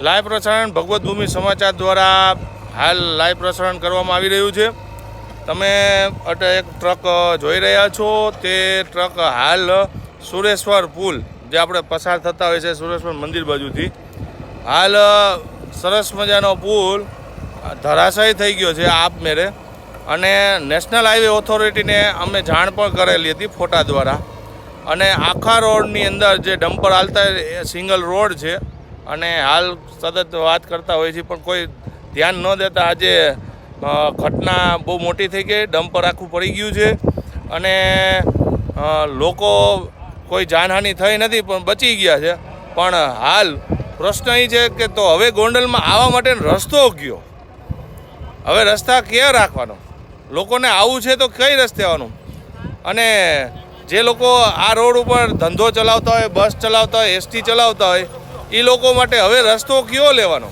Live પ્રસારણ ભગવત ભૂમિ સમાચાર દ્વારા હાલ લાઈવ પ્રસારણ કરવામાં આવી રહ્યું છે। તમે એક ટ્રક જોઈ રહ્યા છો, તે ટ્રક હાલ સુરેશ્વર પુલ જે આપણે પસાર થતા હોય છે સુરેશ્વર મંદિર બાજુથી, હાલ સરસ મજાનો પુલ ધરાશાયી થઈ ગયો છે આપમેળે, અને નેશનલ હાઈવે ઓથોરિટીને અમે જાણ પણ કરેલી હતી ફોટા દ્વારા। અને આખા રોડની અંદર જે ડમ્પર હાલતા એ સિંગલ રોડ છે, અને હાલ સતત વાત કરતા હોય છે પણ કોઈ ધ્યાન ન દેતા આજે ઘટના બહુ મોટી થઈ ગઈ, ડમ્પર આખું પડી ગયું છે અને લોકો કોઈ જાનહાનિ થઈ નથી પણ બચી ગયા છે। પણ હાલ પ્રશ્ન એ છે કે તો હવે ગોંડલમાં આવવા માટેનો રસ્તો કયો? હવે રસ્તા ક્યાં રાખવાનો? લોકોને આવવું છે તો કઈ રસ્તે આવવાનું? અને જે લોકો આ રોડ ઉપર ધંધો ચલાવતા હોય, બસ ચલાવતા હોય, એસટી ચલાવતા હોય, એ લોકો માટે હવે રસ્તો કયો લેવાનો?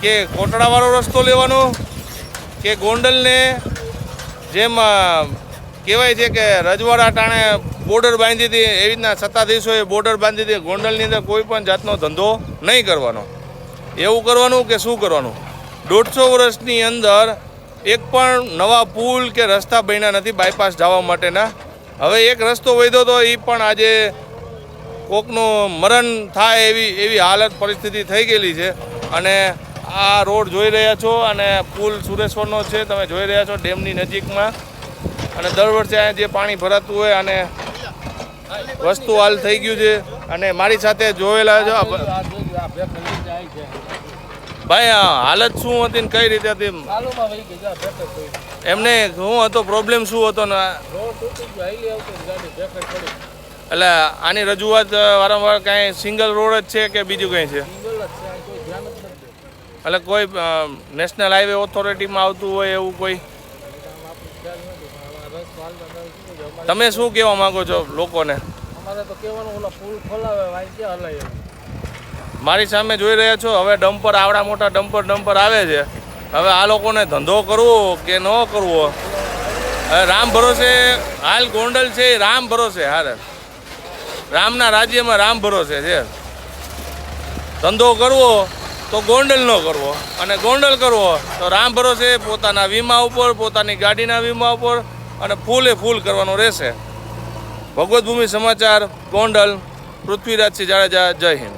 કે કોટડાવાળો રસ્તો લેવાનો કે ગોંડલને જેમ કહેવાય છે કે રજવાડા ટાણે બોર્ડર બાંધી હતી, એવી રીતના સત્તાધીશોએ બોર્ડર બાંધી હતી, ગોંડલની અંદર કોઈ પણ જાતનો ધંધો નહીં કરવાનો, એવું કરવાનું કે શું કરવાનું? 150 વર્ષની અંદર એક પણ નવા પુલ કે રસ્તા બન્યા નથી બાયપાસ જવા માટેના। હવે એક રસ્તો વધ્યો તો એ પણ આજે કોકનું મરણ થાય એવી હાલત પરિસ્થિતિ થઈ ગયેલી છે। અને આ રોડ જોઈ રહ્યા છો, અને પુલ સુરેશ્વરનો છે, તમે જોઈ રહ્યા છો ડેમની નજીકમાં, અને દર વર્ષે અહીંયા જે પાણી ભરાતું હોય અને વસ્તુ હાલ થઈ ગયું છે। અને મારી સાથે જોયેલા છો ભાઈ, હાલત શું હતી ને કઈ રીતે હતી એમને શું હતો, પ્રોબ્લેમ શું હતો ને? એટલે આની રજૂઆત વારંવાર કાંઈ સિંગલ રોડ જ છે કે બીજું કંઈ છે? એટલે કોઈ નેશનલ હાઈવે ઓથોરિટીમાં આવતું હોય એવું કોઈ? તમે શું કહેવા માંગો છો લોકોને? મારી સામે જોઈ રહ્યા છો, હવે ડમ્પર, આવડા મોટા ડમ્પર આવે છે। હવે આ લોકોને ધંધો કરવો કે ન કરવો, હવે રામ ભરોસે હાલ ગોંડલ છે, રામ ભરોસે, હારે રામના રાજ્યમાં રામ ભરોસે છે। ધંધો કરવો તો ગોંડલ ન કરવો, અને ગોંડલ કરવો તો રામ ભરોસે પોતાના વીમા ઉપર, પોતાની ગાડીના વીમા ઉપર, અને ફૂલે ફૂલ કરવાનો રહેશે। ભગવત ભૂમિ સમાચાર, ગોંડલ, પૃથ્વીરાજસિંહ જાડેજા, જય હિન્દ।